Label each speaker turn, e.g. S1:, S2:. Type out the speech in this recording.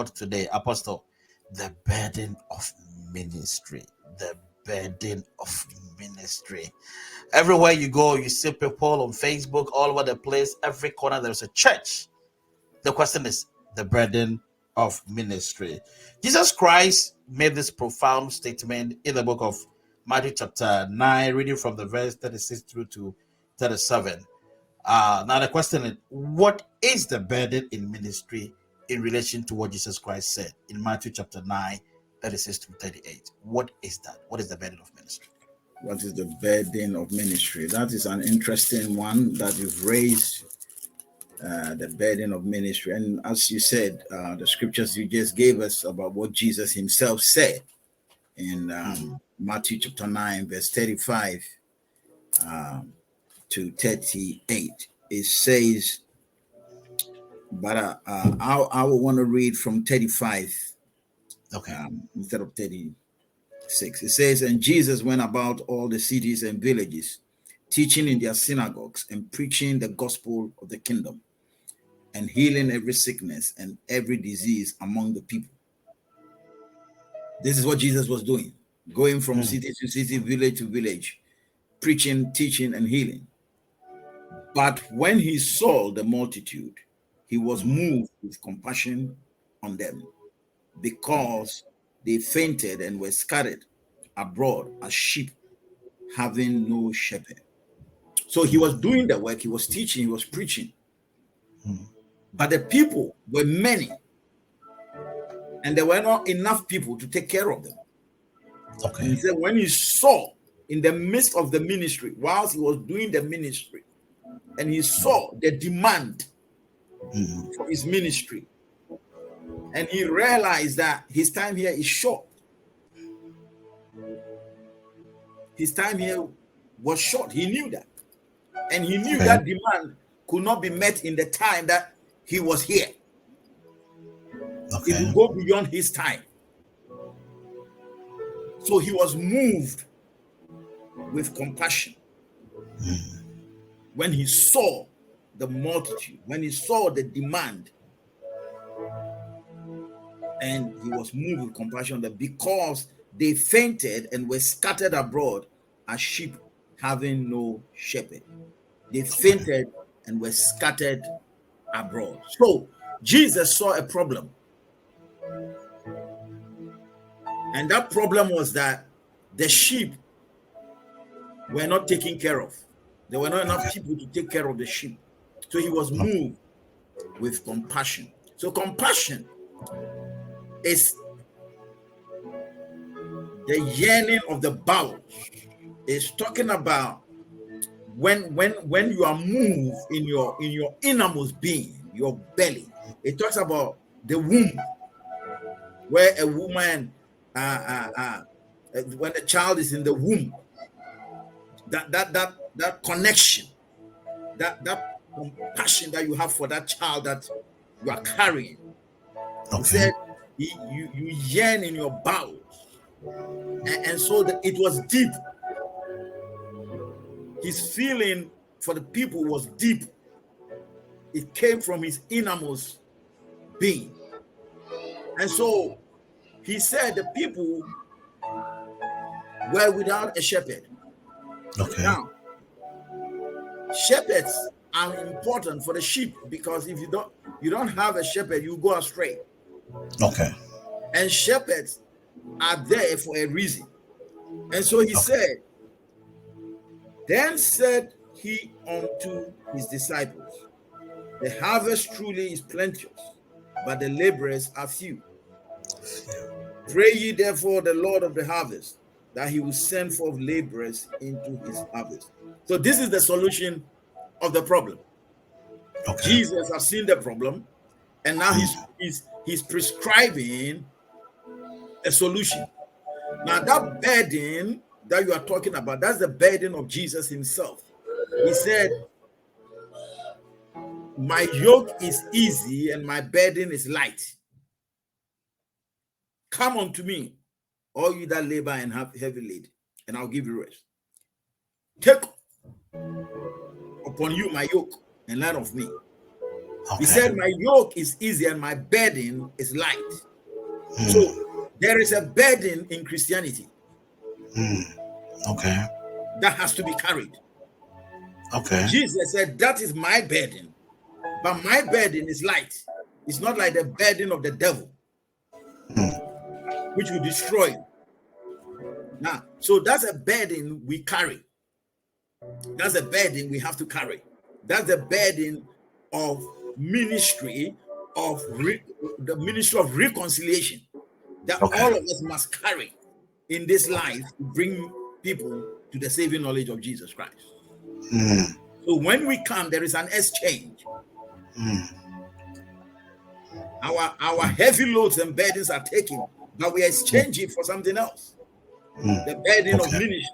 S1: today, Apostle, the burden of ministry. The burden of ministry. Everywhere you go, you see people on Facebook, all over the place, every corner there's a church. The question is the burden of ministry. Jesus Christ made this profound statement in the book of Matthew chapter 9, reading from the verse 36 through to 37. Now the question is, what is the burden in ministry in relation to what Jesus Christ said in Matthew chapter 9, 36 to 38? What is that? What is the burden of ministry?
S2: What is the burden of ministry? That is an interesting one that you've raised, the burden of ministry. And as you said, the scriptures you just gave us about what Jesus himself said in Matthew chapter 9, verse 35 to 38. It says, but I will want to read from 35 instead of 36. It says, and Jesus went about all the cities and villages, teaching in their synagogues and preaching the gospel of the kingdom and healing every sickness and every disease among the people. This is what Jesus was doing, going from city to city, village to village, preaching, teaching, and healing. But when he saw the multitude, he was moved with compassion on them, because they fainted and were scattered abroad as sheep having no shepherd. So he was doing the work, he was teaching, he was preaching. But the people were many, and there were not enough people to take care of them. And he said, when he saw in the midst of the ministry, whilst he was doing the ministry, and he saw the demand for his ministry, and he realized that his time here is short. His time here was short. He knew that. And he knew that demand could not be met in the time that he was here. It would go beyond his time. So he was moved with compassion when he saw the multitude, when he saw the demand. And he was moved with compassion that because they fainted and were scattered abroad as sheep having no shepherd. They fainted and were scattered abroad. So Jesus saw a problem. And that problem was that the sheep were not taken care of. There were not enough people to take care of the sheep. So he was moved with compassion. So compassion is the yearning of the bowels. It's talking about when you are moved in your innermost being, your belly. It talks about the womb, where a woman when a child is in the womb, that connection, that compassion that you have for that child that you are carrying. He said you yearn in your bowels, and so it was deep. His feeling for the people was deep. It came from his innermost being. And so he said the people were without a shepherd. Now, shepherds are important for the sheep, because if you don't have a shepherd, you go astray. And shepherds are there for a reason. And so he said, then said he unto his disciples, the harvest truly is plenteous, but the laborers are few. Pray ye therefore the Lord of the harvest, that he will send forth laborers into his harvest. So this is the solution of the problem. Jesus has seen the problem, and now he's prescribing a solution. Now that burden that you are talking about, that's the burden of Jesus himself. He said, my yoke is easy and my burden is light. Come unto me, all you that labor and have heavy laden, and I'll give you rest. Take upon you my yoke and learn of me, He said, my yoke is easy and my burden is light. So there is a burden in Christianity.
S1: Okay.
S2: That has to be carried.
S1: Okay.
S2: Jesus said, that is my burden. But my burden is light. It's not like the burden of the devil, which will destroy you. Now, so that's a burden we carry. That's a burden we have to carry. That's the burden of ministry, of the ministry of reconciliation that all of us must carry in this life to bring people to the saving knowledge of Jesus Christ. So when we come, there is an exchange. Our heavy loads and burdens are taken, but we are exchanging for something else. The burden of ministry.